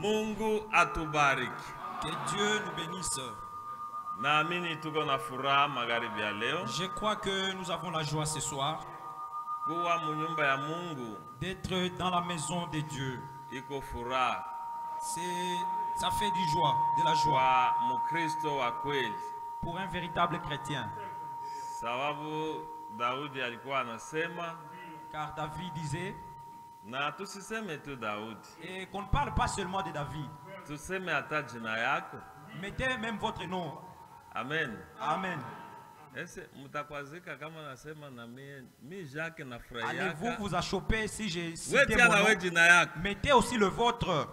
Mungu atubariki. Que Dieu nous bénisse. Naamini tuko na furaha magharibi ya leo. Je crois que nous avons la joie ce soir Kuwa munyumba ya Mungu d'être dans la maison de Dieu. iko furaha Ça fait du joie, de la joie kwa Mkristo wa kweli. pour un véritable chrétien. Sababu Daudi alikuwa anasema, Car David disait, na tusiseme tu Daudi, et qu'on ne parle pas seulement de David, tuseme hata jina yako. mettez même votre nom. Amen. Amen. Ese mtakwazika kama nasema na mi Jacques na Allez-vous frayaka. vous achoper si j'ai cité Wewe mon na wewe nom? jina yako. Mettez aussi le vôtre.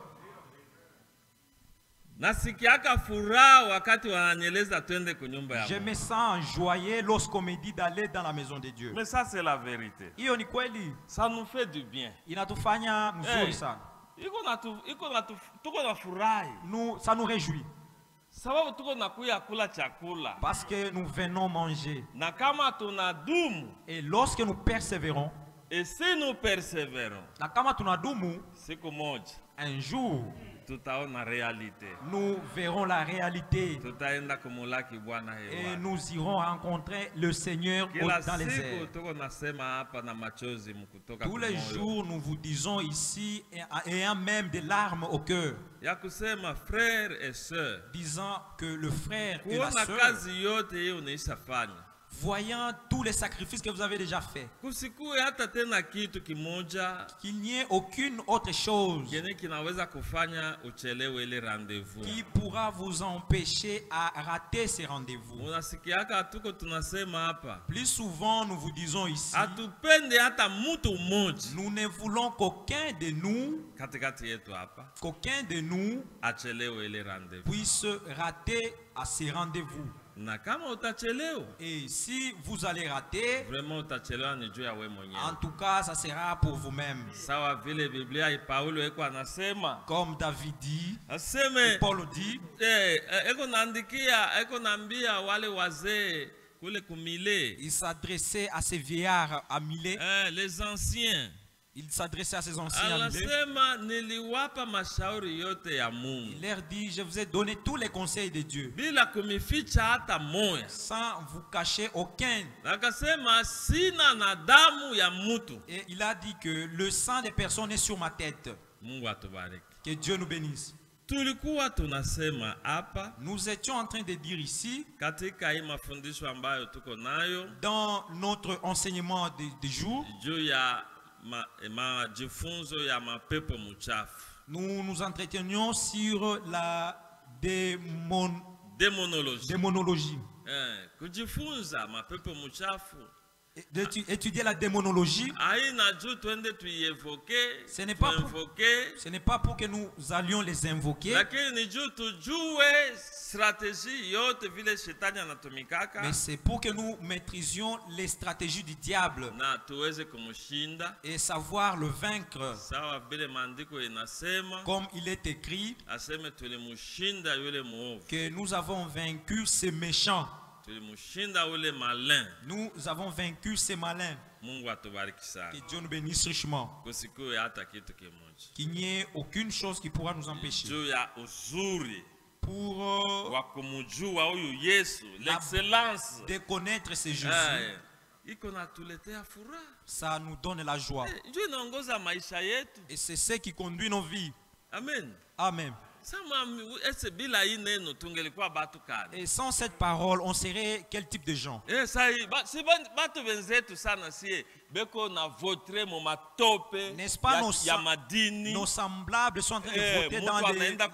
Nasikiaka furaha wakati wananieleza twende kunyumba ya Je Mungu. me sens joyeux lorsqu'on me dit d'aller dans la maison de Dieu. Mais ça c'est la vérité. Hiyo ni kweli, Ça nous fait du bien. inatufanya mzuri sana. Tuko na furahi. Ça nous réjouit Sababu tuko na kuya kula chakula. parce que nous venons manger. Na kama tunadumu, Et lorsque nous persévérons, et si nous persévérons, na kama tunadumu, siku moja un jour, tutaona realite. nous verrons la réalité Tutaenda kumulaki Bwana et hewa. nous irons rencontrer le Seigneur Kila dans les siku airs. tuko nasema hapa na machozi mkutoka Tous les kumoyo. jours, nous vous disons ici, ayant même des larmes au cœur, Ya kusema frères et sœurs, disant que le frère et la kuona sœur, kazi yote hiyo unaishafanya, voyant tous les sacrifices que vous avez déjà faits, kusikue hata tena kitu kimoja qu'il n'y ait aucune autre chose kene kinaweza kufanya uchelewe ile rendez-vous. qui pourra vous empêcher à rater ces rendez-vous. Unasikiaka tuko tunasema hapa, Plus souvent, nous vous disons ici, atupende hata mtu mmoja nous ne voulons katikati yetu hapa qu'aucun de nous achelewe ile rendez-vous. puisse rater à ces rendez-vous. Na kama utachelewa, Et si vous allez rater, vraiment utachelewa ni juu ya wewe en mwenyewe. tout cas, ça sera pour vous-même. Sawa vile Biblia Paulo eko anasema, Comme David dit, aseme Paul dit, eko naambia wale wazee kule kumile, il s'adressait à ces vieillards à Milet. les anciens. Il s'adressait à ces anciens à Milet. Anasema niliwapa mashauri yote ya Mungu Il leur dit, je vous ai donné tous les conseils de Dieu, bila kumificha hata moya. sans vous cacher aucun. Akasema sina na damu ya mtu. Et il a dit que le sang des personnes est sur ma tête. Mungu atubariki. Que Dieu nous bénisse. Tulikuwa tunasema hapa Nous étions en train de dire ici, katika hii mafundisho ambayo tuko nayo dans notre enseignement de jour, juu ya majifunzo ya mapepo mchafu, nous nous entretenions sur la démonologie. kujifunza mapepo mchafu Étudier la démonologie, haina juu twende tuievoke, ce n'est pas pour que nous allions les invoquer, lakini ni juu tujue strategie yote vile shetani anatumikaka mais c'est pour que nous maîtrisions les stratégies du diable na tuweze kumshinda. et savoir le vaincre. Sawa vile maandiko inasema, Comme il est écrit, aseme tulimshinda yule muovu, que nous avons vaincu ces méchants. tulimshinda yule malin. Nous avons vaincu ces malins. Mungu atubariki sana. Que Dieu nous bénisse richement. Kusikue hata kitu kimoja Qu'il n'y ait aucune chose qui pourra nous empêcher. juu ya uzuri Pour wa kumjua huyu Yesu, l'excellence de connaître ce Jésus, iko natuletea furaha, ça nous donne la joie. njoo inaongoza maisha yetu. Et c'est ce qui conduit nos vies. Amen. Amen. Ese bila hii neno tungelikuwa batu kani? Et sans cette parole, on serait quel type de gens? Si batu wenzetu sana sie beko na votre mu matope ya madini. Nos semblables sont en train de voter dans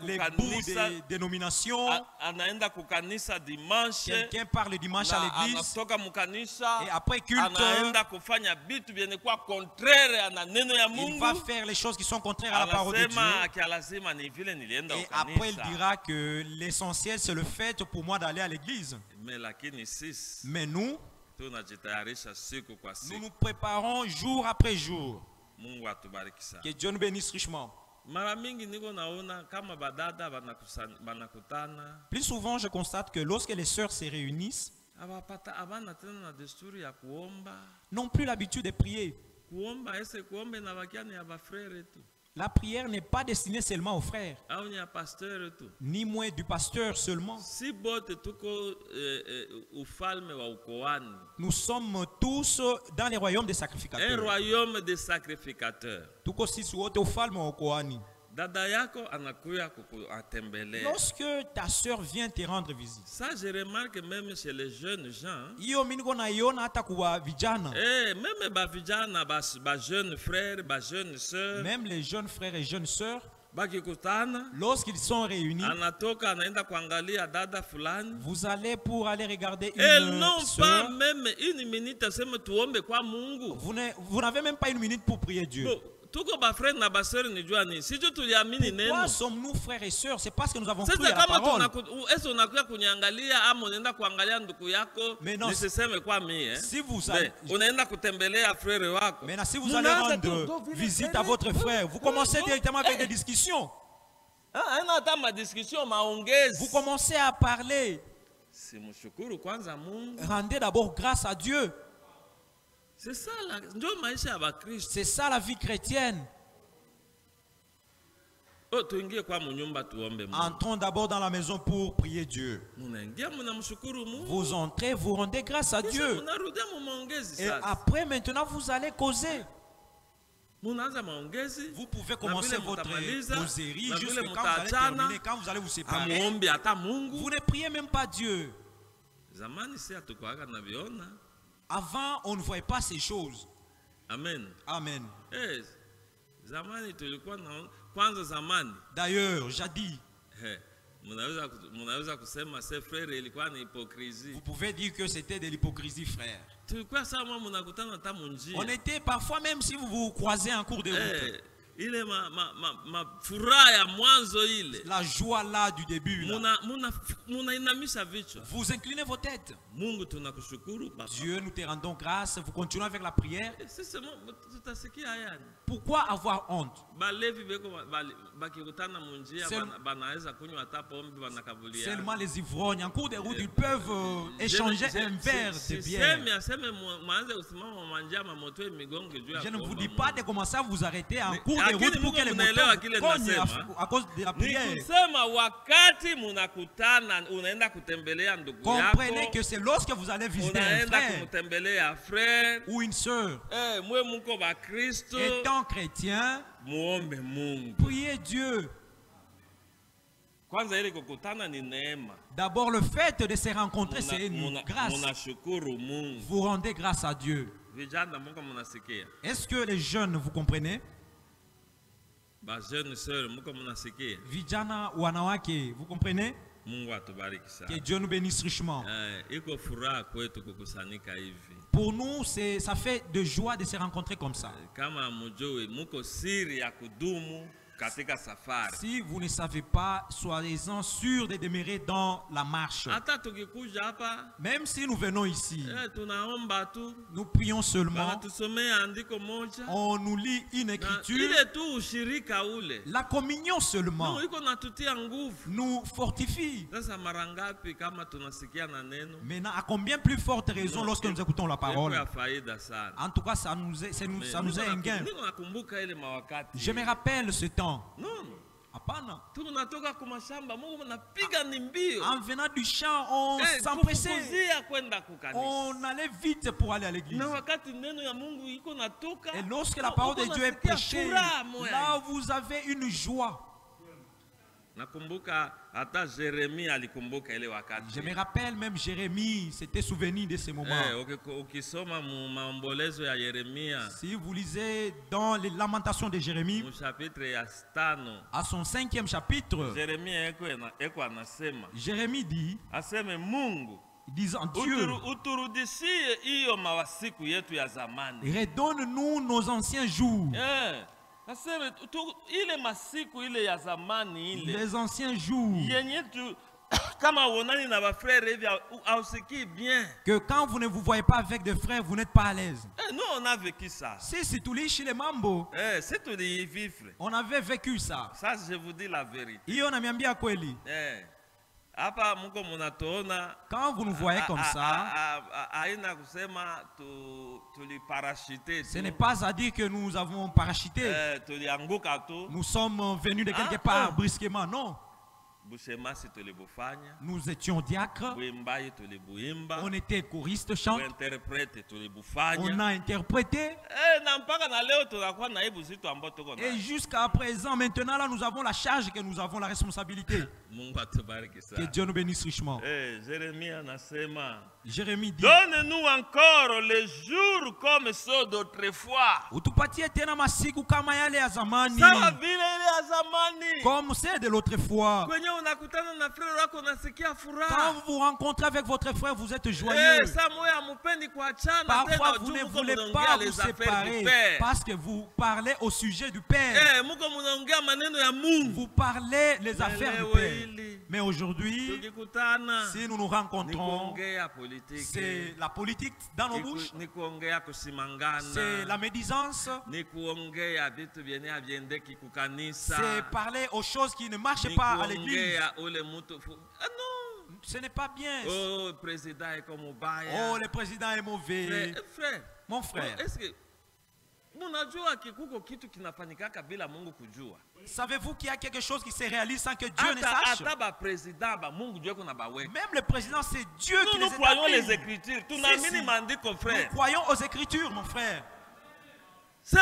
les bouts des dénominations. Anaenda kukanisa dimanche. Quelqu'un part le dimanche à l'église. Anatoka mukanisa. Et après culte, anaenda kufanya bitu byene kwa contraire na neno ya Mungu. Il va faire les choses qui sont contraires à la parole de Dieu. Et après il dira que l'essentiel c'est le fait pour moi d'aller à l'église. Mais nous nous préparons jour après jour. Que Dieu nous bénisse richement. Plus souvent je constate que lorsque les sœurs se réunissent, n'ont plus l'habitude de prier. La prière n'est pas destinée seulement aux frères, ni moins du pasteur seulement. Nous sommes tous dans les royaumes des sacrificateurs. Un royaume des sacrificateurs. Lorsque ta soeur vient te rendre visite, ça je remarque même chez les jeunes gens. Même jeunes frères, jeunes sœurs. Même les jeunes frères et jeunes sœurs, lorsqu'ils sont réunis, vous allez pour aller regarder une sœur. Elles n'ont pas même une minute. Vous n'avez même pas une minute pour prier Dieu. Pourquoi sommes-nous frères et sœurs? C'est parce que nous avons cru à la parole. Mais non, si vous allez, maintenant, si vous allez rendre visite à votre frère, vous commencez directement avec des discussions. Vous commencez à parler. Rendez d'abord grâce à Dieu. C'est ça la vie chrétienne. Entrons d'abord dans la maison pour prier Dieu. Vous entrez, vous rendez grâce à Dieu. Et après, maintenant, vous allez causer. Vous pouvez commencer votre causerie jusqu'à quand vous allez terminer, quand vous allez vous séparer. Vous ne priez même pas Dieu. Avant, on ne voyait pas ces choses. Amen. Amen. D'ailleurs, jadis, vous pouvez dire que c'était de l'hypocrisie, frère. On était parfois, même si vous vous croisez en cours de route, la joie là du début là. Vous inclinez vos têtes. Dieu, nous te rendons grâce. Vous continuez avec la prière. Pourquoi avoir honte? Seulement les ivrognes en cours de route, ils peuvent échanger un verre de bière. Je ne vous dis pas de commencer à vous arrêter en cours de route pour que les moteurs cognent à cause de la prière. Comprenez que c'est lorsque vous allez visiter un frère ou une sœur, étant chrétien, priez Dieu. D'abord, le fait de se rencontrer, c'est une grâce. Vous rendez grâce à Dieu. Est-ce que les jeunes, vous comprenez? Vijana wanawake, vous comprenez? Que Dieu nous bénisse richement. Pour nous, ça fait de joie de se rencontrer comme ça. Si vous ne savez pas, soyez-en sûrs de demeurer dans la marche. Même si nous venons ici, nous prions seulement. On nous lit une écriture. La communion seulement nous fortifie. Maintenant, à combien plus forte raison lorsque nous écoutons la parole? En tout cas, ça nous est un gain. Je me rappelle ce temps. Non. Apana. En venant du champ, on s'empressait. On allait vite pour aller à l'église. Et lorsque la parole de Dieu est prêchée, là vous avez une joie. Je me rappelle même Jérémie s'était souvenu de ces moments. Si vous lisez dans les lamentations de Jérémie, à son 5e chapitre, Jérémie dit, disant Dieu, redonne-nous nos anciens jours. Les anciens jours. Que quand vous ne vous voyez pas avec des frères, vous n'êtes pas à l'aise. Nous, on a vécu ça. C'est tout les chez les mambo. On avait vécu ça. Ça, je vous dis la vérité. Et on a mis un bien kweli. Quand vous nous voyez comme ça, ce n'est pas à dire que nous avons parachuté. Nous sommes venus de quelque part brusquement, non. Nous étions diacres, on était choristes, chants, on a interprété. Et jusqu'à présent, maintenant, là, nous avons la charge que nous avons la responsabilité. Que Dieu nous bénisse richement. Jérémie dit: donne-nous encore les jours comme ceux d'autrefois. Comme c'est de l'autre fois. Quand vous vous rencontrez avec votre frère, vous êtes joyeux. Parfois, vous ne voulez pas vous séparer parce que vous parlez au sujet du Père. Vous parlez les affaires du Père. Mais aujourd'hui, si nous nous rencontrons, c'est la politique dans nos bouches, c'est la médisance, c'est parler aux choses qui ne marchent pas à l'église. Ce n'est pas bien. Oh, le président est comme Obaya. Oh, le président est mauvais. Frère, mon frère. Est-ce que savez-vous qu'il y a quelque chose qui se réalise sans que Dieu ne sache? Même le président, c'est Dieu qui les établit. Nous croyons les Écritures. Nous croyons aux Écritures, mon frère. Dis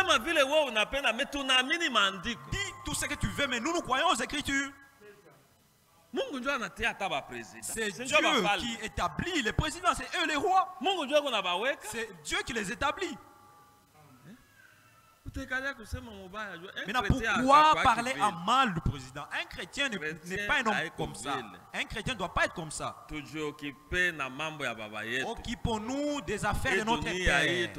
tout ce que tu veux, mais nous croyons aux Écritures. C'est Dieu qui établit les présidents, c'est eux les rois. C'est Dieu qui les établit. Maintenant, pourquoi parler à mal du président? Un chrétien n'est pas un homme comme ça. Un chrétien ne doit pas être comme ça. Occupons-nous des affaires de notre Père.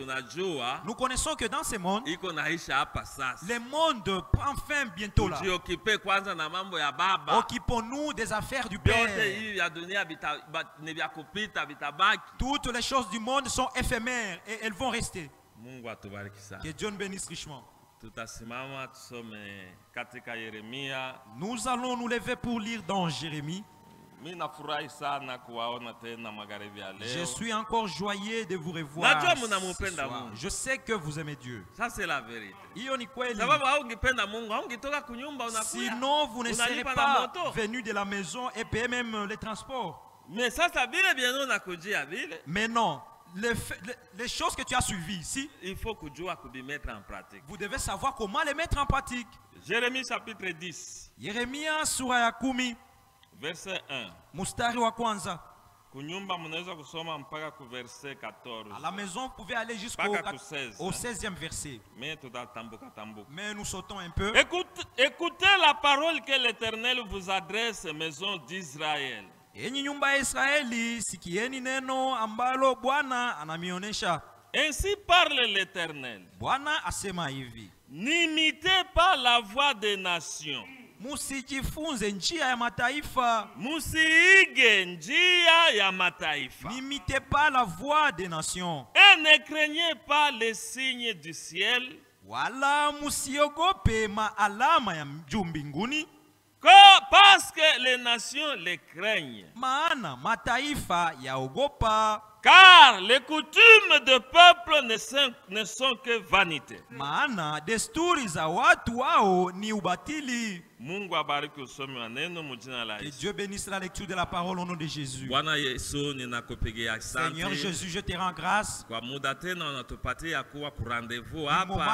Nous connaissons que dans ce monde, le monde prend fin bientôt là. Occupons-nous des affaires du Père. Toutes les choses du monde sont éphémères et elles vont rester. Que Dieu nous bénisse richement. Nous allons nous lever pour lire dans Jérémie. Je suis encore joyeux de vous revoir. Je sais que vous aimez Dieu. Ça, c'est la vérité. Sinon, vous ne serez pas venus de la maison et payer même les transports. Mais non. Les choses que tu as suivies ici, il faut que Dieu les mettre en pratique. Vous devez savoir comment les mettre en pratique. Jérémie chapitre 10. Yeremia sura ya 10. Verset 1. Mustari wa kwanza. Kunyumba mnaweza kusoma mpaka ku verset 14. À la maison, vous pouvez aller jusqu'au 16e verset. Mais nous sautons un peu. Écoutez la parole que l'Éternel vous adresse, maison d'Israël. Enyi nyumba ya Israeli, sikieni neno ambalo Bwana anamionesha. Ainsi parle l'Éternel. Bwana asema hivi: n'imitez pas la voix des nations. Musijifunze njia ya mataifa. Musiige njia ya mataifa. N'imitez pas la voix des nations. Et ne craignez pas les signes du ciel. Wala musiogope maalama ya juu mbinguni. Parce que les nations les craignent. Maana mataifa yaogopa. Car les coutumes de peuple ne sont que vanité. Maana desturi za watu wao ni ubatili. Que Dieu bénisse la lecture de la parole au nom de Jésus. Seigneur Jésus, je te rends grâce. Du moment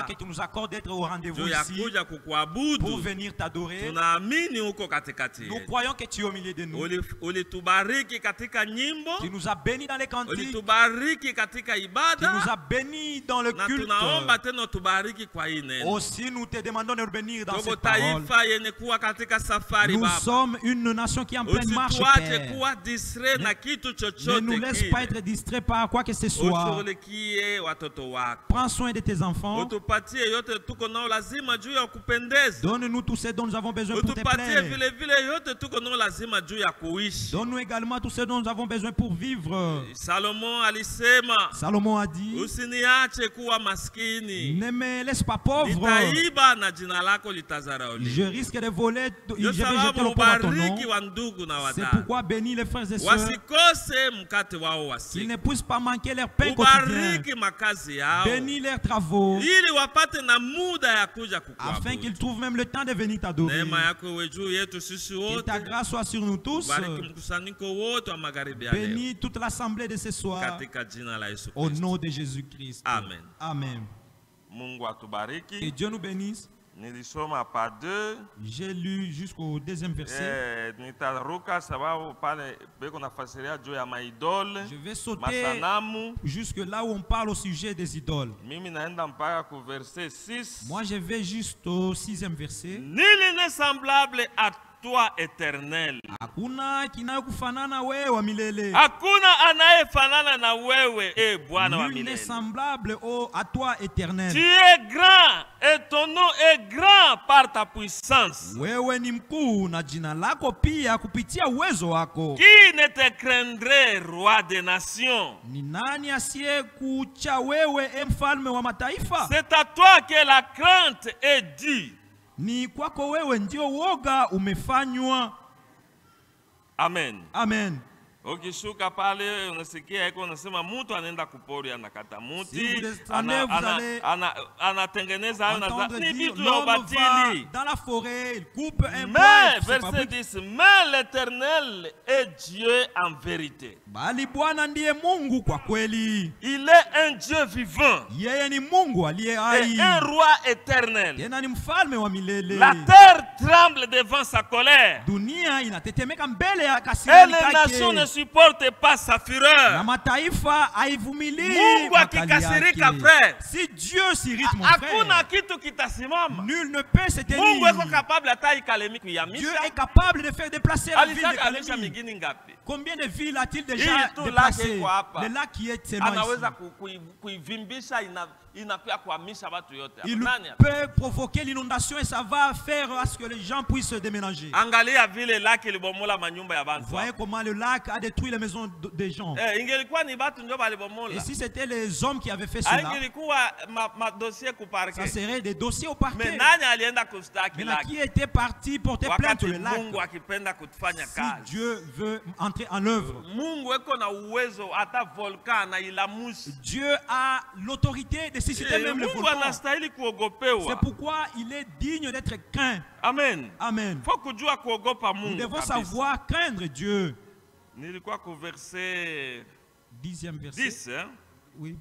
que tu nous accordes d'être au rendez-vous ici pour venir t'adorer. Nous croyons que tu es au milieu de nous. Tu nous as bénis dans les cantiques. Tu nous as bénis dans le culte. Aussi nous te demandons de venir dans cette parole. Nous sommes une nation qui est en pleine marche, Père. Ne nous laisse pas être distraits par quoi que ce soit. Prends soin de tes enfants. Donne-nous tout ce dont nous avons besoin pour te plaire. Donne-nous également tout ce dont nous avons besoin pour vivre. Salomon a dit: ne me laisse pas pauvre. Je risque des volets, je vais jeter le pomme à ton nom. C'est pourquoi bénis les frères et sœurs qu'ils ne puissent pas manquer leur pain quotidien. Bénis leurs travaux afin qu'ils trouvent même le temps de venir t'adorer. Que ta grâce soit sur nous tous. Bénis toute l'assemblée de ce soir au nom de Jésus-Christ. Amen. Amen. Que Dieu nous bénisse. J'ai lu jusqu'au deuxième verset. Je vais sauter jusque là où on parle au sujet des idoles. Moi je vais juste au 6e verset. Nul n'est semblable à toi éternel. Hakuna kinayokufanana wewe wa milele. Hakuna anayefanana na wewe Bwana wa milele. Nul n'est semblable à toi éternel. Tu es grand et ton nom est grand par ta puissance. Wewe ni mkuu na jina lako pia kupitia uwezo wako. Qui ne te craindrait, roi des nations? Ni nani asiyekucha wewe mfalme wa mataifa? C'est à toi que la crainte est due. Ni kwako wewe ndio woga umefanywa. Amen. Amen. Ukishuka pale unasikia iko unasema mtu anaenda kupori anakata muti anatengeneza hayo na ni vitu ya ubatili. Dans la forêt, il coupe un bois. Mais verset 10, mais l'Éternel est Dieu en vérité. Bali Bwana ndiye Mungu kwa kweli. Il est un Dieu vivant. Yeye ni Mungu aliye hai. Et un roi éternel. Tena ni mfalme wa milele. La terre tremble devant sa colère. Dunia inatetemeka mbele ya kasirani yake. Et les nations ne supportent pas sa fureur. Na mataifa haivumilii. Mungu akikasirika frère. Si Dieu s'irrite mon frère. Hakuna kitu kitasimama. Nul ne peut se tenir. Mungu est capable hata ikalemi kuyamisha. Dieu est capable de faire déplacer la ville de Kalemi. Combien de villes a-t-il déjà déplacé? Le lac qui est seulement ici. Il peut provoquer l'inondation et ça va faire à ce que les gens puissent se déménager. Voyez comment le lac a détruit les maisons des gens. Et si c'était les hommes qui avaient fait cela, ça serait des dossiers au parquet. Mais qui était parti porter plainte le lac? Si Dieu veut entrer en œuvre, Dieu a l'autorité de susciter même le volcan. C'est pourquoi il est digne d'être craint. Amen. Amen. Nous devons savoir craindre Dieu. 10e verset. 10, hein? Oui.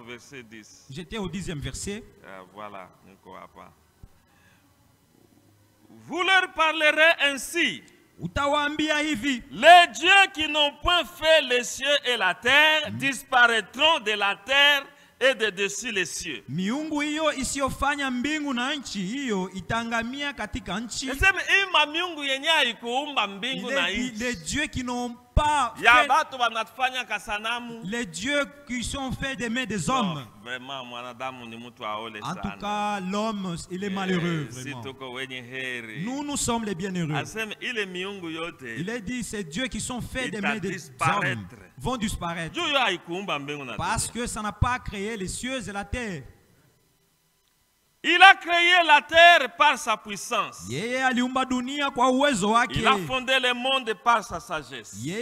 Verset 10. J'étais au 10e verset. Voilà, ne crois pas. Vous leur parlerez ainsi. Les dieux qui n'ont point fait les cieux et la terre disparaîtront de la terre et de dessus les cieux. Miungu hiyo isiyofanya mbingu na nchi hiyo itangamia katika nchi. Les dieux qui n'ont pas fait, les dieux qui sont faits des mains des hommes. En tout cas, l'homme, il est malheureux. Nous, nous sommes les bienheureux. Il est dit, ces dieux qui sont faits des mains des hommes vont disparaître. Parce que ça n'a pas créé les cieux et la terre. Il a créé la terre par sa puissance. Il a fondé le monde par sa sagesse. Il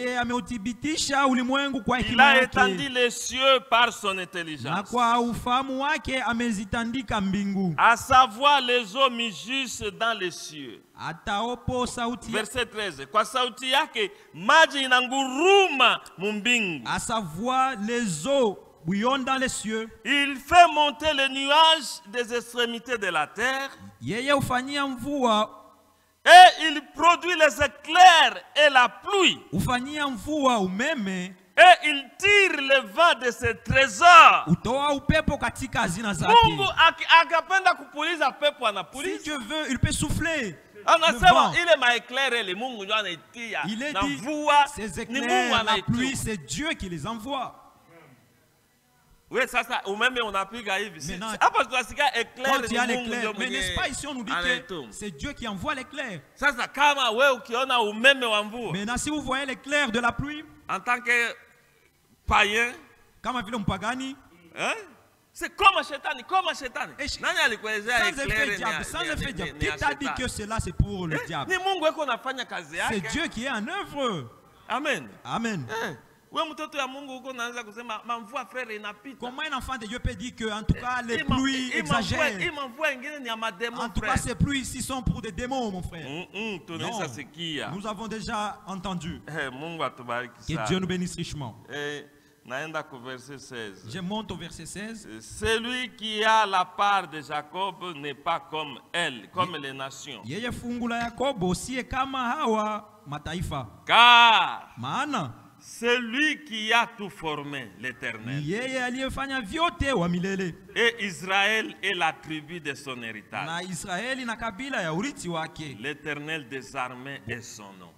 a étendu les cieux par son intelligence. À savoir les eaux mugissent dans les cieux. Verset 13. Kwa sauti yake maji inanguruma mumbingu. À savoir les eaux dans les cieux. Il fait monter les nuages des extrémités de la terre. Et il produit les éclairs et la pluie. Et il tire le vent de ses trésors. Si Dieu veut, il peut souffler. Il est dit, ces éclairs, la pluie, c'est Dieu qui les envoie. Oui, ça, ou même on a pu gagner. Quand il y a l'éclair, mais n'est-ce pas ici on nous dit que c'est Dieu qui envoie l'éclair. Maintenant, si vous voyez l'éclair de la pluie, en tant que païen, comme un pagani, hein? C'est comme Shetani, comme Shetani. Sans effet diable. Qui t'a dit que cela c'est pour le diable? C'est Dieu qui est en œuvre. Amen. Amen. Comment un enfant de Dieu peut dire que en tout cas les pluies exagèrent? En tout cas ces pluies ici sont pour des démons, mon frère. Non. Nous avons déjà entendu. Que Dieu nous bénisse richement. Je monte au verset 16. Celui qui a la part de Jacob n'est pas comme elle, comme les nations. Car celui qui a tout formé, l'Éternel. Et Israël est la tribu de son héritage. L'Éternel des armées est son nom.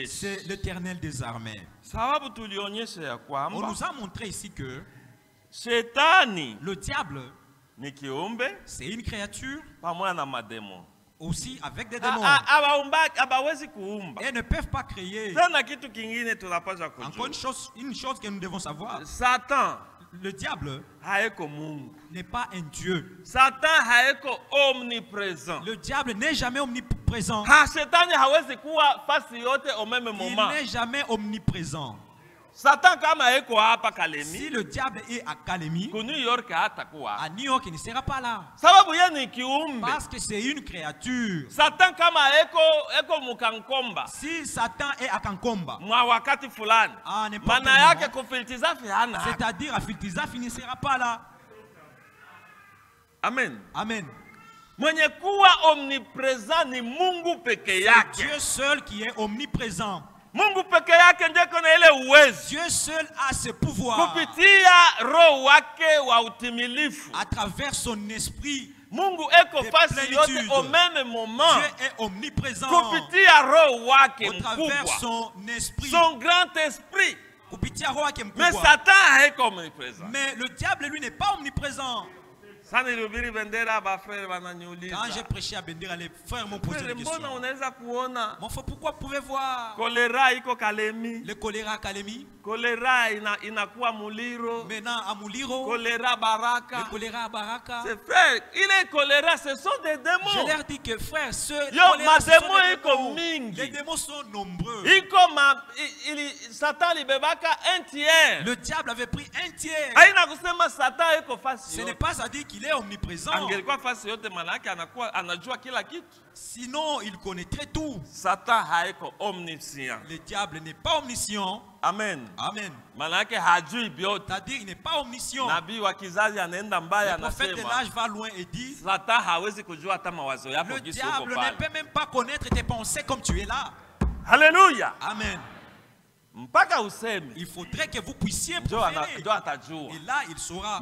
C'est l'Éternel des armées. On nous a montré ici que le diable, c'est une créature aussi avec des démons. Et ne peuvent pas créer. Encore une chose que nous devons savoir. Satan, le diable, n'est pas un Dieu. Satan est omniprésent. Le diable n'est jamais omniprésent. Il n'est jamais omniprésent. Satan kama eko hapa Kalemi. Si le diable est à Kalemi, à New York à New York il ne sera pas là. Parce que c'est une créature. Satan kama eko mukankomba. Si Satan est à Kankomba, c'est-à-dire à Filtizafi il ne sera pas là. Amen. Amen. Mwenye kuwa omniprésent ni Mungu peke yake. C'est Dieu seul qui est omniprésent. Mungu peke yake ndiye kona ile uwezo. Dieu seul a ce pouvoir. Kupitia roho wake wa utimilifu. À travers son esprit. Mungu eko fasi yote au même moment. Dieu est omniprésent. Kupitia roho wake mkubwa. Au travers son esprit. Son grand esprit. Kupitia roho wake mkubwa. Mais Satan est omniprésent. Mais le diable lui n'est pas omniprésent. Quand j'ai prêché à Bendera, les frères m'ont posé la question. Mon frère, pourquoi vous pouvez voir le choléra à Kalemi? Maintenant à Muliro. Le choléra à Baraka. Frère, il est choléra, ce sont des démons. Je leur dis que frère, les démons sont nombreux. Le diable avait pris un tiers. Ce n'est pas à dire qu'il est omniprésent. Sinon, il connaîtrait tout. Satan est omniscient. Le diable n'est pas omniscient. Amen. Amen. C'est-à-dire il n'est pas omniscient. Le prophète de l'âge va loin et dit le diable ne peut même pas connaître tes pensées comme tu es là. Alléluia. Amen. Il faudrait que vous puissiez proférer. Et là, il saura.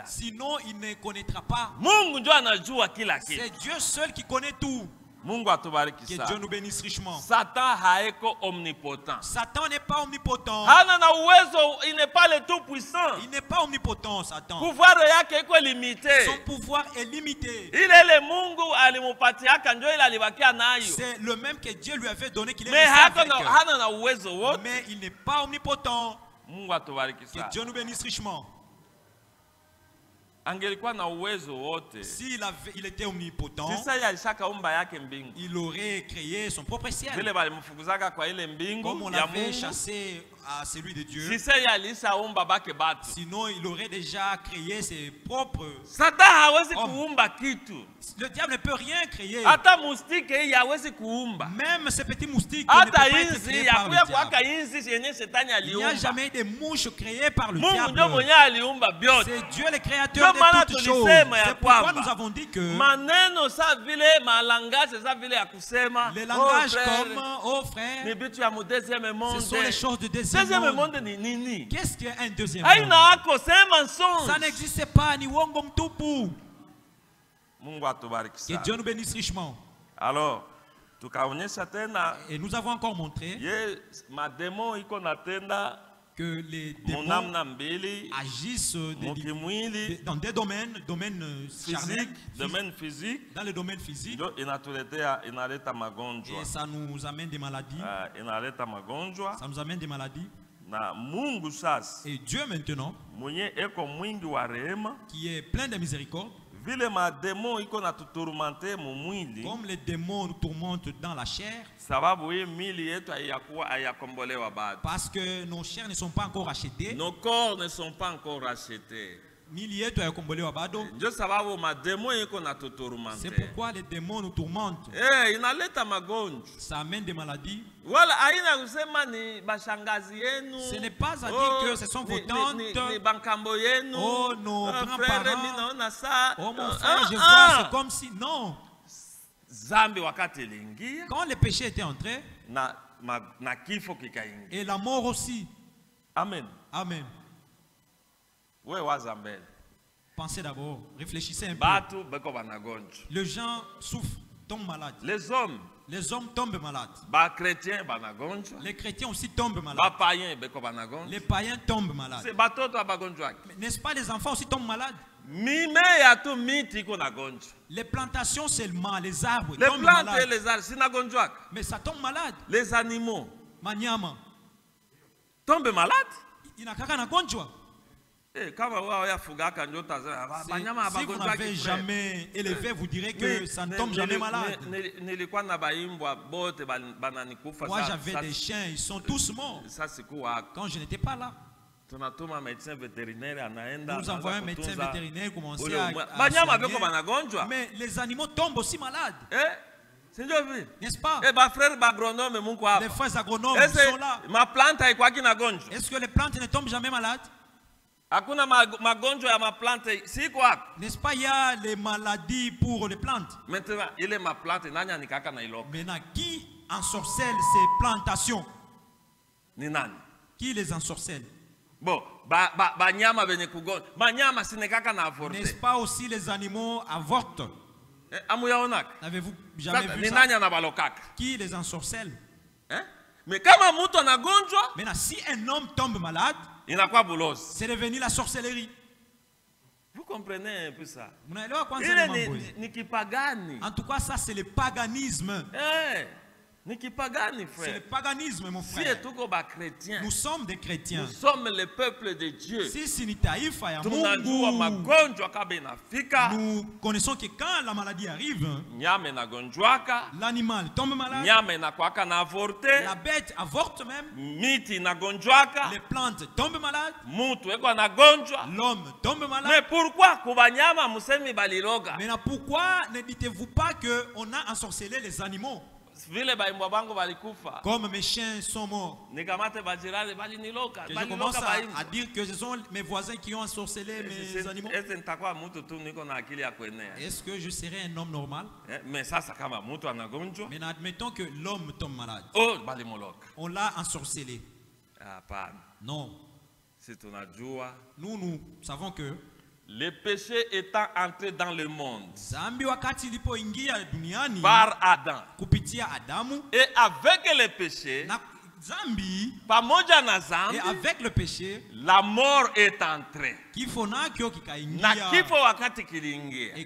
Sinon, il ne connaîtra pas. C'est Dieu seul qui connaît tout. Que Dieu nous bénisse richement. Satan est omnipotent. Satan n'est pas omnipotent. Il n'est pas le tout puissant. Il n'est pas omnipotent, Satan. Pouvoir est limité. Son pouvoir est limité. Il est le Mungu c'est le même que Dieu lui avait donné qu'il est mais il n'est pas omnipotent. Que Dieu nous bénisse richement. S'il il était omnipotent, il aurait créé son propre ciel. Comme on l'avait chassé à celui de Dieu. Sinon, il aurait déjà créé ses propres hommes. Le diable ne peut rien créer. Même ces petits moustiques ne peuvent pas être créés par le diable. Il n'y a jamais de mouches créées par le diable. C'est Dieu le créateur de toutes choses. C'est pourquoi nous avons dit que les langages comme oh frère, ce sont les choses de deuxième monde. Qu'est-ce qu'un deuxième monde? Ça n'existe pas, ni wongo mtupu. Que Dieu nous bénisse richement. Alors, et nous avons encore montré que les démons agissent dans des domaines charnels, physiques, dans le domaine physique. Et ça nous amène des maladies. Ça nous amène des maladies. Et Dieu maintenant, qui est plein de miséricorde, comme les démons nous tourmentent dans la chair, parce que nos chairs ne sont pas encore rachetées, nos corps ne sont pas encore rachetés. C'est pourquoi les démons nous tourmentent. Ça amène des maladies. Ce n'est pas à dire que ce sont vos tantes, oh nos grands-parents, oh mon frère, je vois, c'est comme si, non. Quand le péché était entré, et la mort aussi. Amen. Amen. Pensez d'abord, réfléchissez un peu. Les gens souffrent, tombent malades. Les hommes tombent malades. Les chrétiens aussi tombent malades. Les païens tombent malades. N'est-ce pas, les enfants aussi tombent malades? Les plantations seulement, les arbres tombent malades. Mais ça tombe malade. Les animaux tombent malades. Si vous n'avez jamais élevé, vous direz que ça ne tombe jamais malade. Moi j'avais des chiens, ils sont tous morts. Quand je n'étais pas là, nous envoyons un médecin vétérinaire commencer à soigner. Mais les animaux tombent aussi malades. N'est-ce pas? Les frères agronomes sont là. Est-ce que les plantes ne tombent jamais malades? N'est-ce pas, il y a les maladies pour les plantes. Maintenant, qui ensorcelle ces plantations? Qui les ensorcelle? N'est-ce pas aussi les animaux avortent? Avez-vous jamais vu ça? Qui les ensorcelle? Maintenant, si un homme tombe malade, c'est devenu la sorcellerie. Vous comprenez un peu ça? En tout cas, ça c'est le paganisme. C'est le paganisme, mon frère. Nous sommes des chrétiens. Nous sommes le peuple de Dieu. Nous connaissons que quand la maladie arrive, l'animal tombe malade, la bête avorte même, les plantes tombent malades, l'homme tombe malade. Mais pourquoi? Maintenant, pourquoi ne dites-vous pas qu'on a ensorcelé les animaux? Comme mes chiens sont morts, que je commence à dire que ce sont mes voisins qui ont ensorcelé mes animaux. Est-ce que je serais un homme normal? Mais admettons que l'homme tombe malade. On l'a ensorcelé. Non. Nous savons que le péché étant entré dans le monde par Adam, et avec le péché, et avec le péché, la mort est entrée. Et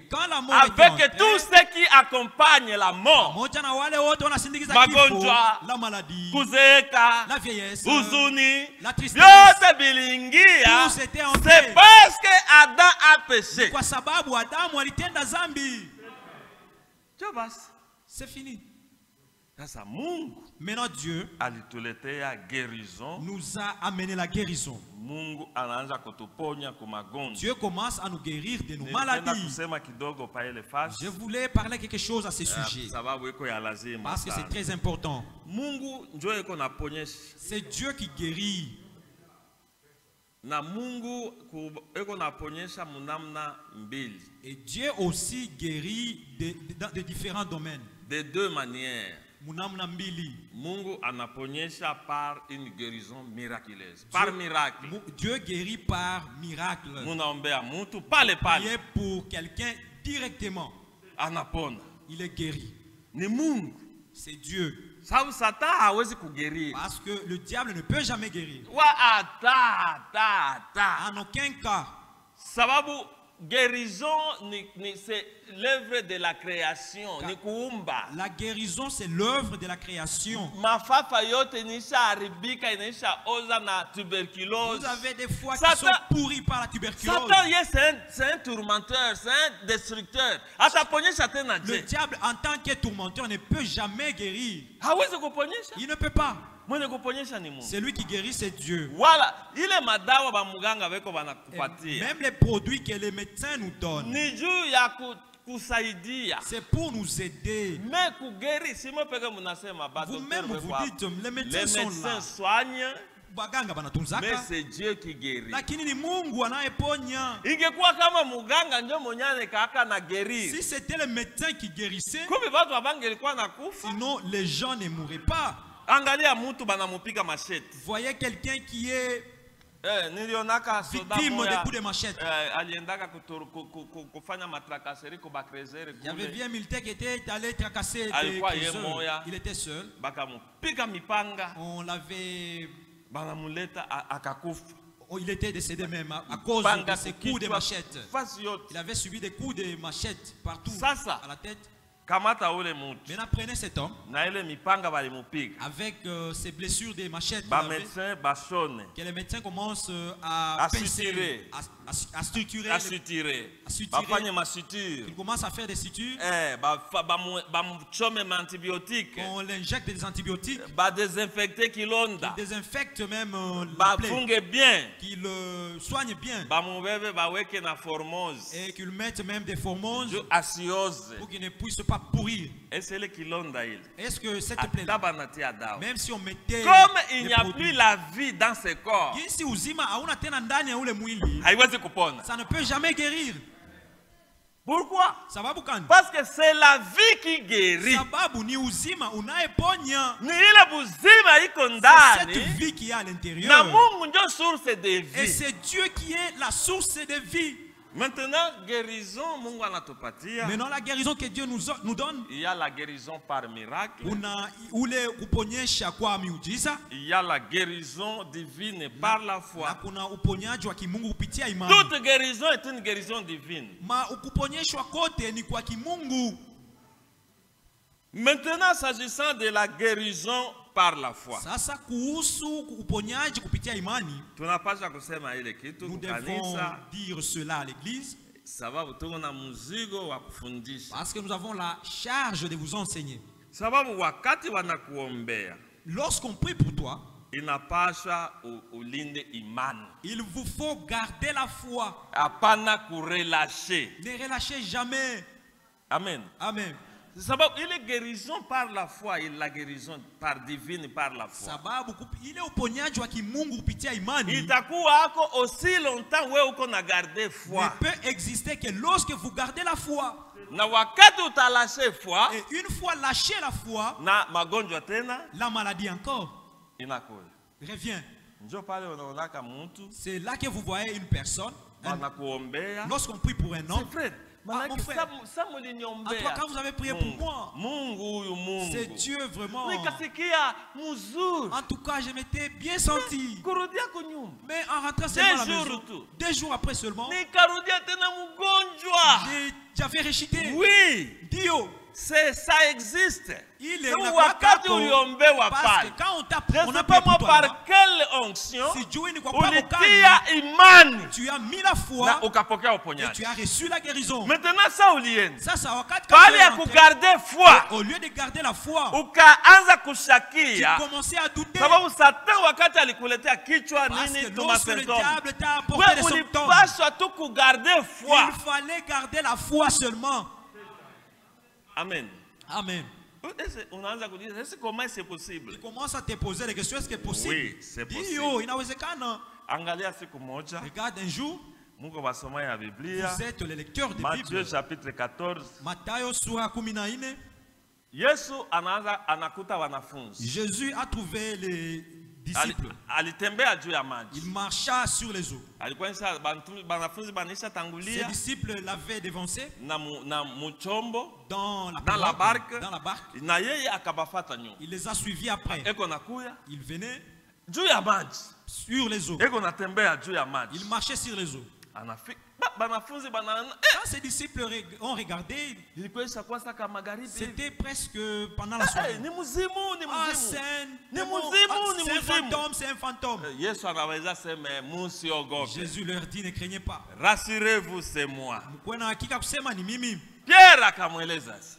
quand la mort avec tout ce qui accompagne la mort, la maladie, la vieillesse, la tristesse, c'est parce que Adam a péché. C'est fini. Maintenant Dieu nous a amené la guérison. Dieu commence à nous guérir de nos maladies. Je voulais parler quelque chose à ce sujet parce que c'est très important. C'est Dieu qui guérit. Et Dieu aussi guérit de différents domaines. De deux manières. Mungu anaponyesha par une guérison miraculeuse. Par miracle. Dieu guérit par miracle. Munaombea mutu pale pale. Priez pour quelqu'un directement. Anapona. Il est guéri. Ni Mungu. C'est Dieu. Parce que le diable ne peut jamais guérir. En aucun cas. guérison, c'est l'œuvre de la création. La guérison, c'est l'œuvre de la création. Vous avez des foies qui sont pourris par la tuberculose. Satan, c'est un tourmenteur, c'est un destructeur. Le diable, en tant que tourmenteur, ne peut jamais guérir. Il ne peut pas. C'est lui qui guérit, c'est Dieu. Voilà. Même les produits que les médecins nous donnent, c'est pour nous aider. Vous-même vous dites, les médecins sont là. Soignent. Mais c'est Dieu qui guérit. Si c'était le médecin qui guérissait, sinon les gens ne mourraient pas. Voyez quelqu'un qui est victime des coups de machette. Il y avait bien un militaire qui était allé tracasser des casseurs. Il était seul. On l'avait... Il était décédé même à cause de ces coups de machette. Il avait subi des coups de machette partout à la tête. Maintenant prenez cet homme avec ses blessures de machette que les médecins commencent à pincer, à suturer. Ils commencent à faire des sutures. On l'injecte des antibiotiques. Ils désinfectent même la plaie. Qu'ils le soignent bien. Et qu'ils mettent même des formoses pour qu'ils ne puissent pas pourrir. Est-ce que cette plaie-là, même si on mettait, comme il n'y a plus la vie dans ce corps, ça ne peut jamais guérir. Pourquoi? Parce que c'est la vie qui guérit. C'est cette vie qui est à l'intérieur. Et c'est Dieu qui est la source de vie. Maintenant, guérison, maintenant la guérison que Dieu nous donne. Il y a la guérison par miracle. Il y a la guérison divine par la foi. Toute guérison est une guérison divine. Maintenant, s'agissant de la guérison par la foi, nous devons dire cela à l'église parce que nous avons la charge de vous enseigner. Lorsqu'on prie pour toi, il vous faut garder la foi. Ne relâchez jamais. Amen. Amen. Il est guérison par la foi et la guérison par divine par la foi. Il takuwa aussi longtemps où na garder foi. Ne peut exister que lorsque vous gardez la foi. Na wakati utalâcher foi. Et une fois lâché la foi, na magonjwa tena, la maladie encore inakuja. Revient. Njo pale unaonaka mtu. C'est là que vous voyez une personne. Lorsqu'on prie pour un homme. Mon frère, quand vous avez prié pour moi, c'est Dieu vraiment. En tout cas, je m'étais bien senti. Mais en rentrant seulement à la maison, 2 jours après seulement, j'avais réchité. Oui, Dio. Ça existe. Il est parce que quand on t'a je ne sais pas moi par quelle onction tu as mis la foi et tu as reçu la guérison. Maintenant ça garder foi. Au lieu de garder la foi, tu commençais à douter. Parce que lorsque le diable t'a apporté des symptômes, il fallait garder la foi seulement. Amen. Amen. Comment c'est possible? Il commence à te poser des questions. Est-ce que c'est possible? Oui, c'est possible. Regarde un jour. Vous êtes le lecteur de Bible. Matthieu chapitre 14. Jésus a trouvé les disciples. Il marcha sur les eaux. Ses disciples l'avaient dévancé dans la barque. Il les a suivis après. Il venait sur les eaux. Il marchait sur les eaux. Quand ses disciples ont regardé, c'était presque pendant la soirée. Ah, c'est un fantôme, c'est un fantôme. Jésus leur dit, ne craignez pas. Rassurez-vous, c'est moi. Pierre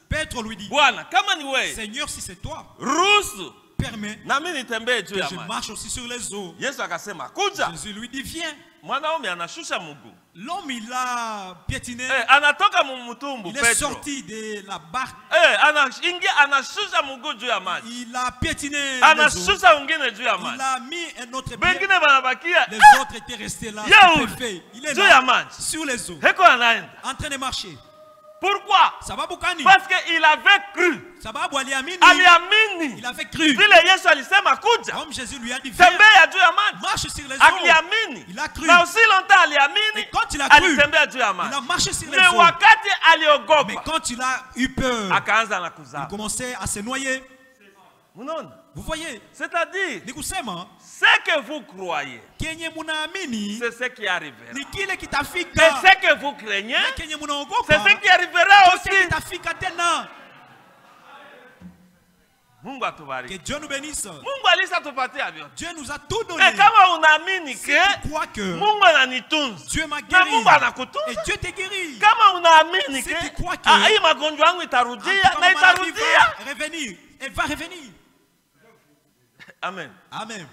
Pétre lui dit, Seigneur, si c'est toi, permets que je marche aussi sur les eaux. Jésus lui dit, viens. L'homme, il a piétiné. Il est sorti de la barque. Il a piétiné les eaux. Il a mis un autre pied. Les autres étaient restés là. Il est là, sur les eaux, en train de marcher. Pourquoi? Parce qu'il avait cru. Il avait cru. Comme Jésus lui a dit, marche sur les eaux. Il a cru. Et quand il a cru, il a marché sur les eaux. Mais quand il a eu peur, il commençait à se noyer. Vous voyez? C'est-à-dire, ce que vous croyez, c'est ce qui arrivera. Et ce que vous craignez, c'est ce qui arrivera aussi. Que Dieu nous bénisse. Dieu nous a tout donné. Et si tu crois que Dieu m'a guéri et Dieu t'a guéri, si tu crois que revenir, elle va revenir. Amen. Amen.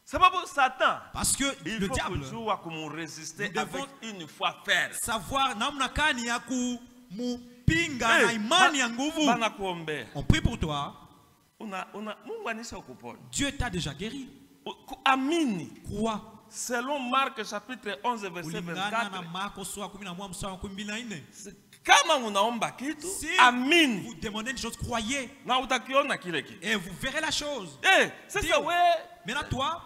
Satan, parce que le diable, nous résister avec une foi ferme. Savoir namna gani ya kumupinga na imani ya nguvu. On prie pour toi. Dieu t'a déjà guéri. Crois. Selon Marc chapitre 11 verset 24. Si vous demandez une chose, croyez. Et vous verrez la chose. Maintenant toi,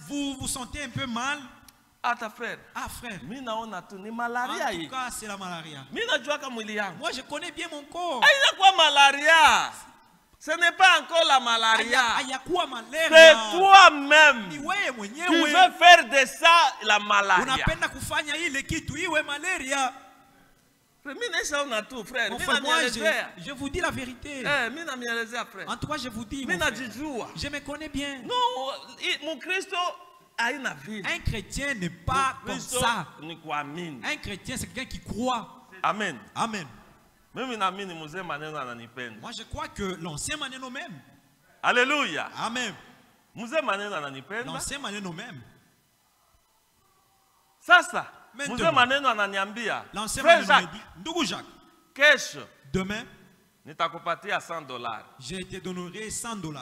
vous vous sentez un peu mal. Ah frère. Ah frère. En tout cas, c'est la malaria. Moi je connais bien mon corps. Ce n'est pas encore la malaria. C'est toi-même qui veux faire de ça la malaria. Enfin, moi, je vous dis la vérité. En tout cas, je vous dis, je me connais bien. Un chrétien n'est pas comme ça. Un chrétien, c'est quelqu'un qui croit. Amen. Amen. Moi, je crois que l'ancien maneno même. Alléluia. Amen. L'ancien maneno même. Sasa, l'ancien maneno Ndugu Jacques. Kesho. Demain, nitakupatia $100. J'ai été donné $100.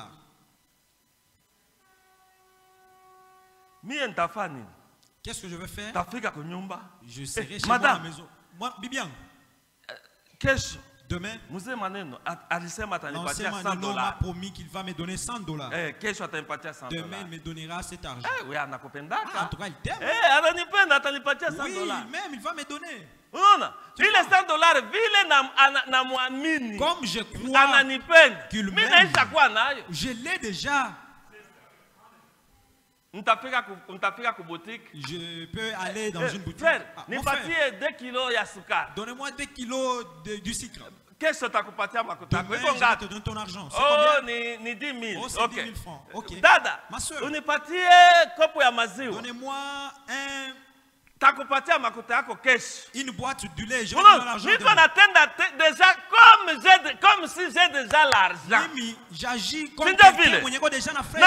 Qu'est-ce que je vais faire? Je serai chez moi à la maison. Moi, Bibian. Demain, l'ancien maneno m'a promis qu'il va me donner $100. Demain, il me donnera cet argent. En tout cas, il t'aime. Oui, même, il va me donner. Comme je crois qu'il m'aime, je l'ai déjà. Je peux aller dans une boutique. Donnez-moi 2 kilos du sucre. Demain, je vais te donner ton argent. Oh, ni 10 000. Oh, c'est 10 000 francs. Ok. Dada, ma soeur, donnez-moi un... une boîte du lait. Je vais donner l'argent. Comme si j'ai déjà l'argent. J'agis comme quelqu'un qui a déjà la fraise.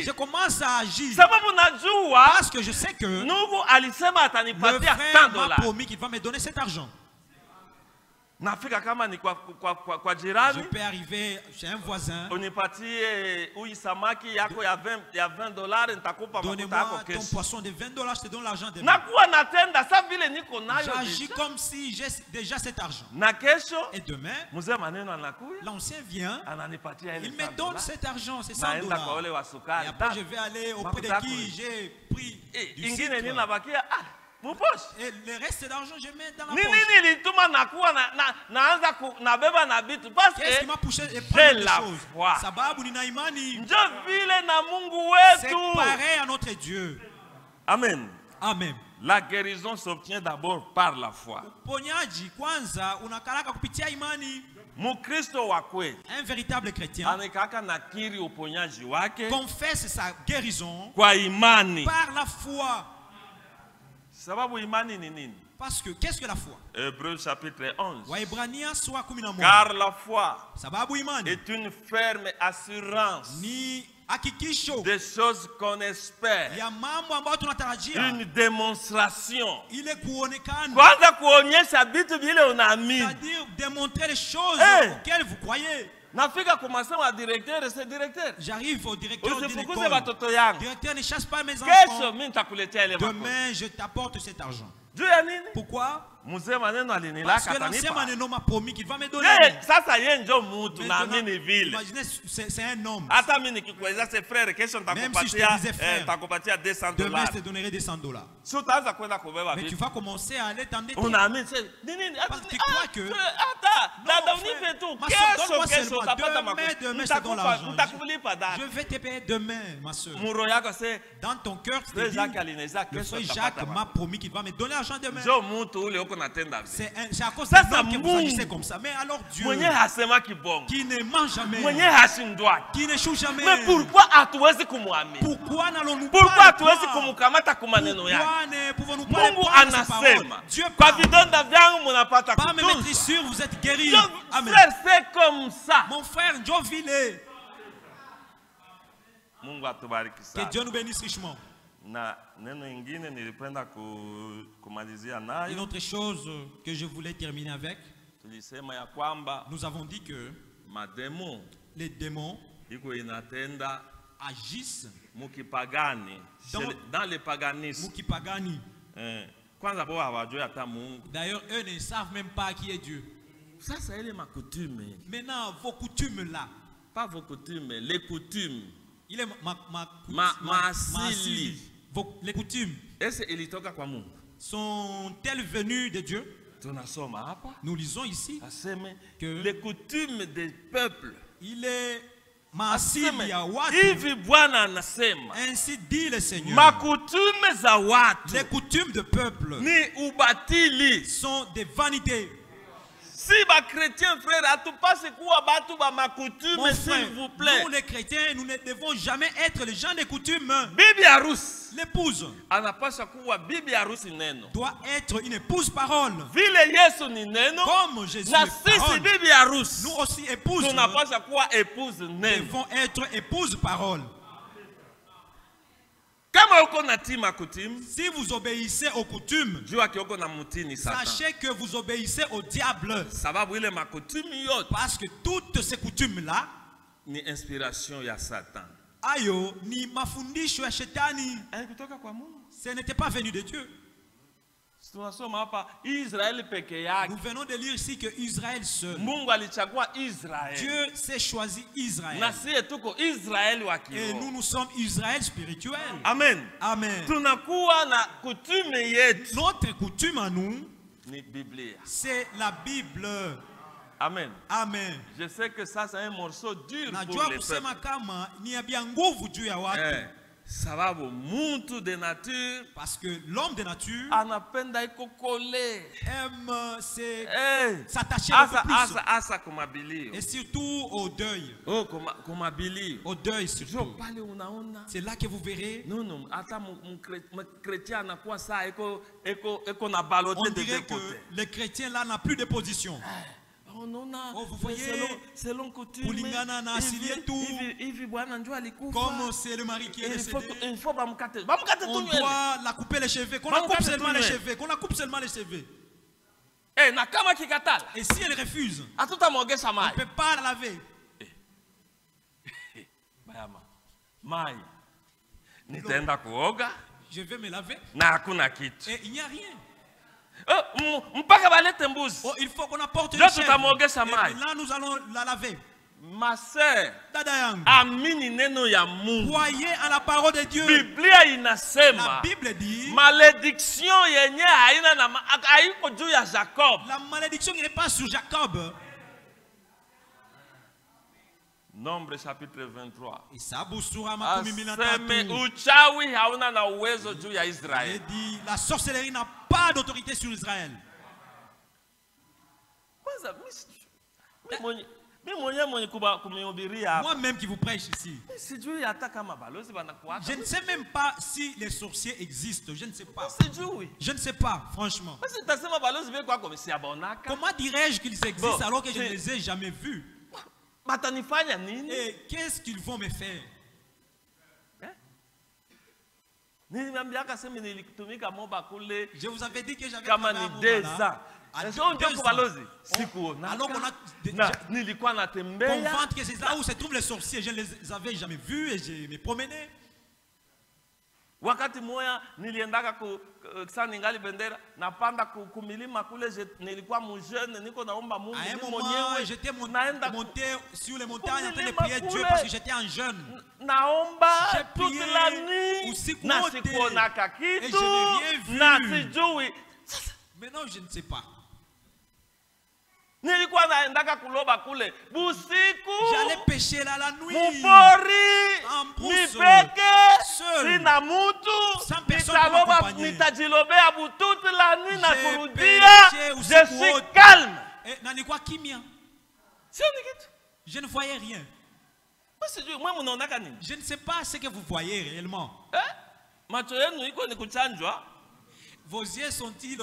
Je commence à agir. Parce que je sais que le frère m'a promis qu'il va me donner cet argent. Je peux arriver chez un voisin. Donnez-moi ton poisson de $20, je te donne l'argent demain. J'agis comme si j'ai déjà cet argent. Et demain, l'ancien vient, il me donne cet argent, c'est $100. Et après, je vais aller auprès de qui j'ai pris du sucre. Et le reste d'argent, je mets dans la poche. Qu'est-ce qui m'a poussé à prendre des choses? Sababu nina imani. C'est pareil à notre Dieu. Amen. Amen. La guérison s'obtient d'abord par la foi. Uponyaji kwanza unakaraka kupitia imani. Mukristo wa kweli, un véritable chrétien, anekaka nakiri uponyaji wake, confesse sa guérison kwa imani, par la foi. Sababu imani ni nini? Parce que qu'est-ce que la foi? Hébreux chapitre 11. Waebrania sura 11. Car la foi sababu imani est une ferme assurance ni hakikisho des choses qu'on espère, ya mambo ambayo tunatarajia, une démonstration ile kuonekana, kwanza kuonyesha vitu vile unaamini, c'est-à-dire démontrer les choses auxquelles vous croyez. Nafika kwa masomo ya directeur, c'est directeur. J'arrive au directeur de l'école. Directeur, ne chasse pas mes enfants. Demain, je t'apporte cet argent. Pourquoi? Parce que l'ancien Maneno m'a promis qu'il va me donner. Imaginez, c'est un homme. Même si je te disais frère, demain je te donnerai des $100. Mais tu vas commencer à aller t'endetter. Parce que tu crois que demain je te donne l'argent. Je vais te payer demain, ma soeur. Dans ton cœur, le frère Jacques m'a promis qu'il va me donner l'argent demain. C'est à cause de ça que vous agissez comme ça. Mais alors Dieu, qui ne ment jamais, qui n'échoue jamais, mais pourquoi n'allons-nous pas pourquoi ne pouvons-nous pas prendre sa parole? Dieu parle. Par mes maîtrissures, vous êtes guéris. Amen. C'est comme ça. Mon frère, Dieu vile. Que Dieu nous bénisse richement. Une autre chose que je voulais terminer avec, nous avons dit que les démons agissent dans le paganisme. D'ailleurs, eux ne savent même pas qui est Dieu. Ça, c'est ma coutume. Maintenant, vos coutumes là. Pas vos coutumes, les coutumes. Il est les coutumes sont-elles venues de Dieu? Nous lisons ici que les coutumes des peuples, il est maasili ya watu. Ainsi dit le Seigneur. Les coutumes de peuple sont des vanités. Si les chrétiens, frère, s'il vous plaît. Nous les chrétiens, nous ne devons jamais être les gens des coutumes. L'épouse doit être une épouse parole. Comme Jésus est parole. Nous aussi épouses devons être épouse parole. Si vous obéissez aux coutumes, sachez que vous obéissez au diable. Parce que toutes ces coutumes-là, ni inspiration ya Satan. Ayo ni mafundisho ya shetani. Ce n'était pas venu de Dieu. Nous venons de lire ici que Israël seul. Dieu s'est choisi Israël. Et nous sommes Israël spirituel. Amen. Amen. Notre coutume à nous, c'est la Bible. Amen. Amen. Je sais que ça c'est un morceau dur pour les peuples. Sababu muntu de nature, parce que l'homme de nature anapenda iko kole, aime s'attacher beaucoup plus, et surtout au deuil. Au deuil surtout. C'est là que vous verrez. On dirait que le chrétien là n'a plus de position. Oh, vous voyez, selon coutume, comme c'est le mari qui est décédé, on doit la couper les cheveux, qu'on la coupe seulement les cheveux, qu'on la coupe seulement les cheveux. Et si elle refuse, on ne peut pas la laver. Je vais me laver et il n'y a rien. Oh, il faut qu'on apporte une chèvre. Et là nous allons la laver. Ma sœur, amini neno ya Mungu. Croyez en la parole de Dieu. Biblia inasema, la Bible dit, malédiction yenye haina na haiko juu ya Jacob. La malédiction n'est pas sur Jacob. Nombre chapitre 23. Aseme uchawi hauna na uwezo juu ya Israël. La sorcellerie n'a pas d'autorité sur Israël. Moi-même qui vous prêche ici, je ne sais même pas si les sorciers existent. Je ne sais pas. Je ne sais pas, franchement. Comment dirais-je qu'ils existent alors que je ne les ai jamais vus? Et qu'est-ce qu'ils vont me faire? Je vous avais dit que j'avais travaillé à alors qu'on a convaincre que c'est là où se trouvent les sorciers. Je ne les avais jamais vus et je me promenais. Wakati moya niliendaka sa ningali bendera napanda kumilima kule nilikuwa mjeune niko naomba Mungu mwenyewe. J'étais monté sur les montagnes en train de prier Dieu parce que j'étais un jeune. Naomba toute la nuit na sikuona kitu na sijui. Maintenant je ne sais pas. Nilikuwa naendaka kuloba kule busiku. J'allais pêcher là la nuit. Mupori. Nipeke. Sina mutu. Sans personne pour m'accompagner. Nitajilobea toute la nuit na kurudia. Je suis calme. Na ni kwa kimya. Je ne voyais rien. Je ne sais pas ce que vous voyez réellement. Vos yeux sont-ils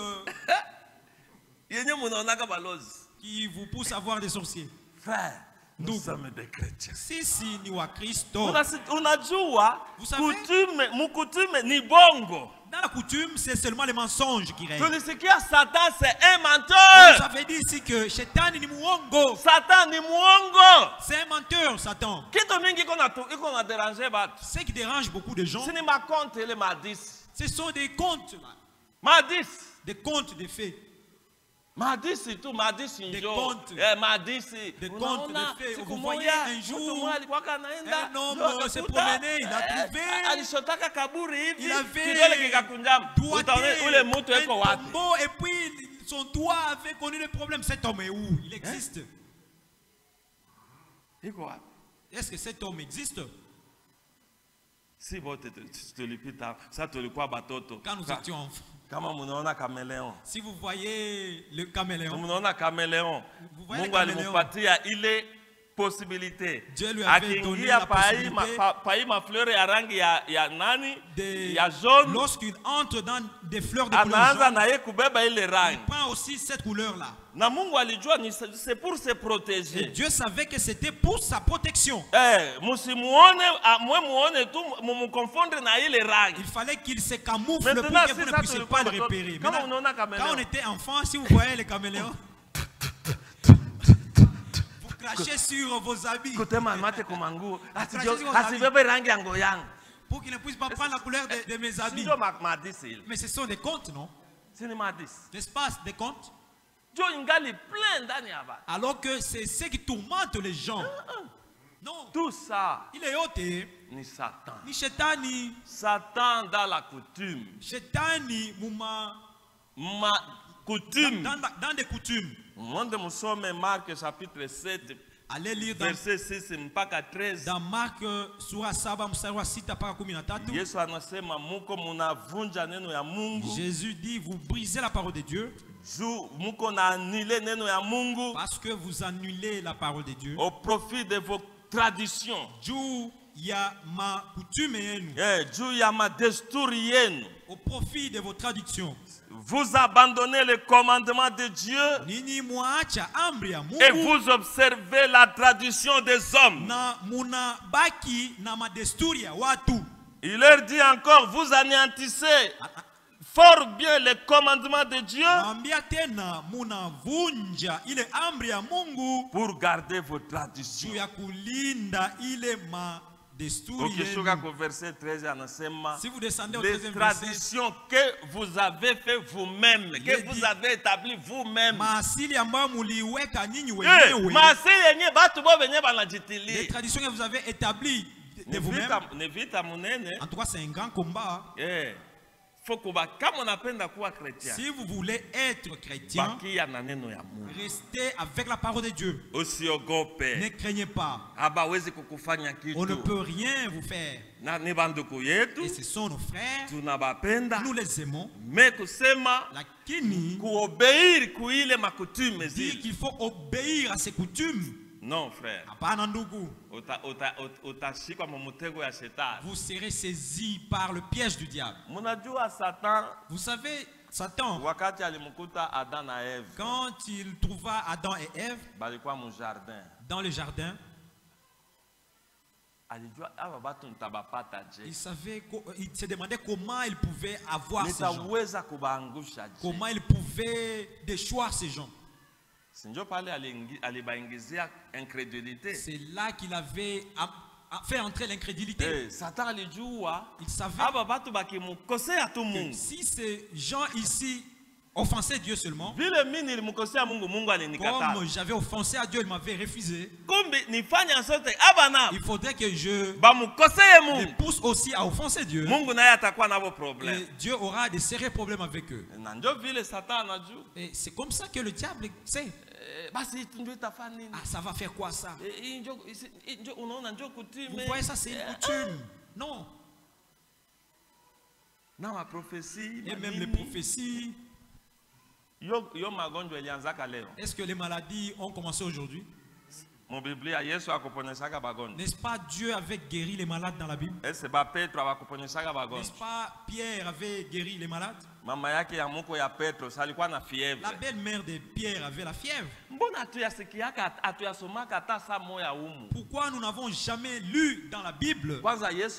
qui vous poussent à voir des sorciers? Nous sommes des chrétiens. Sisi ni wa Kristo. Unajua coutume ni bongo. Dans la coutume, c'est seulement les mensonges qui règnent. Satan c'est un menteur. Vous avez dit ici que Satan ni muongo. Satan ni muongo. C'est un menteur, Satan. Ce qui dérange beaucoup de gens, ce sont des contes. Des contes de fées. Des contes de fées. Vous voyez un jour, un homme s'est promené, il a trouvé, il avait doigté un tombeau et puis son doigt avait connu le problème. Cet homme est où? Il existe. Est-ce que cet homme existe? Quand nous étions enfants. Si vous voyez le caméléon, Mungu alimpatia ile possibilité. Dieu lui avait donné la jaune. Lorsqu'il entre dans des fleurs de couleur jaune, il prend aussi cette couleur-là. C'est pour se protéger. Et Dieu savait que c'était pour sa protection. Il fallait qu'il se camoufle pour que vous ne puissiez pas le repérer. Maintenant, quand on était enfant, si vous voyez les caméléons, vous crachez sur vos habits. Pour qu'ils ne puissent pas prendre la couleur de mes habits. Mais ce sont des contes, non? N'est-ce pas des contes? Alors que c'est ce qui tourmente les gens. Non. Tout ça, il est ôté. Ni Satan. Ni Shetani. Satan dans la coutume. Shetani ma coutume. Dans des coutumes. Nous sommes Marc chapitre 7. Allez lire verset 6 mpaka 13. Dans Marc sura 7 mstari wa 6 mpaka 13. Yesu anasema muko munavunja neno ya Mungu. Jésus dit vous brisez la parole de Dieu. Muko na annulé neno ya Mungu. Parce que vous annulez la parole de Dieu. Au profit de vos traditions. Juu ya ma coutume yenu. Juu ya ma desturi yenu. Au profit de vos traditions. Vous abandonnez le commandement de Dieu et vous observez la tradition des hommes. Il leur dit encore, vous anéantissez fort bien le commandement de Dieu pour garder vos traditions. verset 13, si vous descendez au les 13e traditions que vous avez fait vous-même, que vous avez établi vous-même. Les traditions que vous avez établies de vous-même. En tout cas, c'est un grand combat. Si vous voulez être chrétien, restez avec la parole de Dieu. Ne craignez pas. On ne peut rien vous faire. Et ce sont nos frères. Nous les aimons. Lakini dit qu'il faut obéir à ses coutumes. Non, frère. Vous serez saisi par le piège du diable. Vous savez, Satan, quand il trouva Adam et Ève dans le jardin, il se demandait comment il pouvait avoir ces gens. Comment il pouvait déchoir ces gens. C'est là qu'il avait fait entrer l'incrédulité. Il savait que si ces gens ici offensaient Dieu seulement, comme j'avais offensé à Dieu, il m'avait refusé. Il faudrait que je les pousse aussi à offenser Dieu. Et Dieu aura des sérieux problèmes avec eux. Et c'est comme ça que le diable sait. Ah, ça va faire quoi ça? Vous voyez, ça c'est une coutume. Non. Et même les prophéties. Est-ce que les maladies ont commencé aujourd'hui? N'est-ce pas Dieu avait guéri les malades dans la Bible? N'est-ce pas Pierre avait guéri les malades? La belle-mère de Pierre avait la fièvre. Pourquoi nous n'avons jamais lu dans la Bible? D'ailleurs,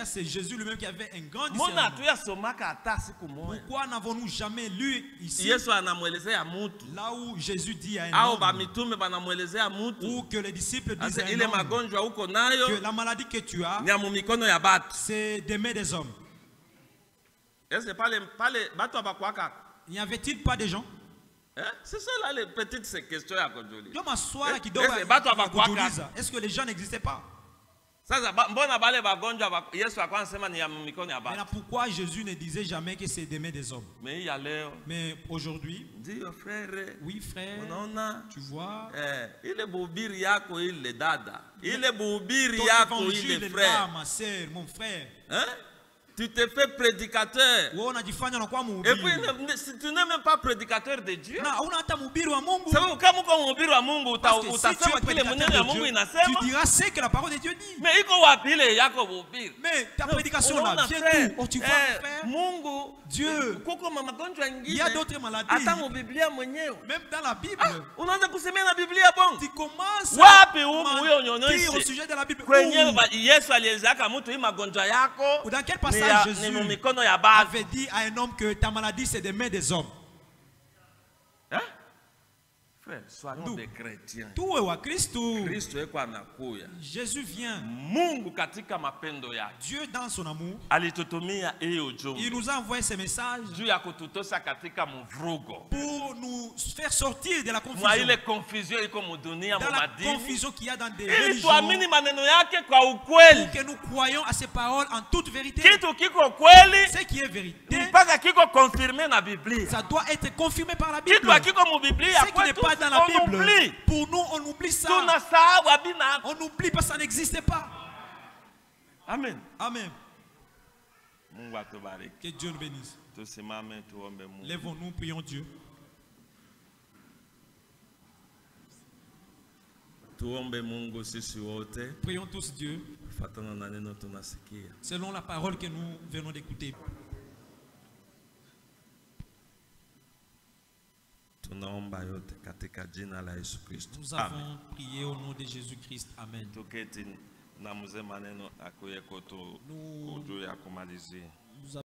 c'est Jésus lui-même qui avait un grand discernement. Pourquoi n'avons-nous jamais lu ici là où Jésus dit à un homme, ou que les disciples disent à un homme, que la maladie que tu as, c'est des mains des hommes? N'y avait-il pas des gens? C'est ça là les petites questions à Kodjoli. Est-ce que les gens n'existaient pas? Mais pourquoi Jésus ne disait jamais que c'est des mains des hommes? Mais aujourd'hui, oui frère, tu vois, il est boubir yako il est dada, il est boubir yako il est frère, ma sœur, mon frère. Tu te fais prédicateur. Et puis, si tu n'es même pas prédicateur de Dieu, tu diras ce que la parole de Dieu dit. Mais ta prédication là, vient d'où? Oh, tu vois, frère, Dieu, il y a d'autres maladies. Même dans la Bible, tu commences à dire au sujet de la Bible. Dans quel passage Jésus avait dit à un homme que ta maladie c'est des mains des hommes? Frère, soyons des chrétiens. Jésus vient. Dieu dans son amour, il nous a envoyé ce message pour nous faire sortir de la confusion. Dans la confusion qu'il y a dans des religions, pour que nous croyions à ces paroles en toute vérité. Ce qui est vérité, ça doit être confirmé par la Bible. Ce qui n'est pas dans la Bible, pour nous on oublie ça. On oublie parce que ça n'existait pas. Amen. Amen. Que Dieu nous bénisse. Lèvons-nous, prions Dieu. Prions tous Dieu selon la parole que nous venons d'écouter. Nous avons prié au nom de Jésus-Christ. Amen. Nous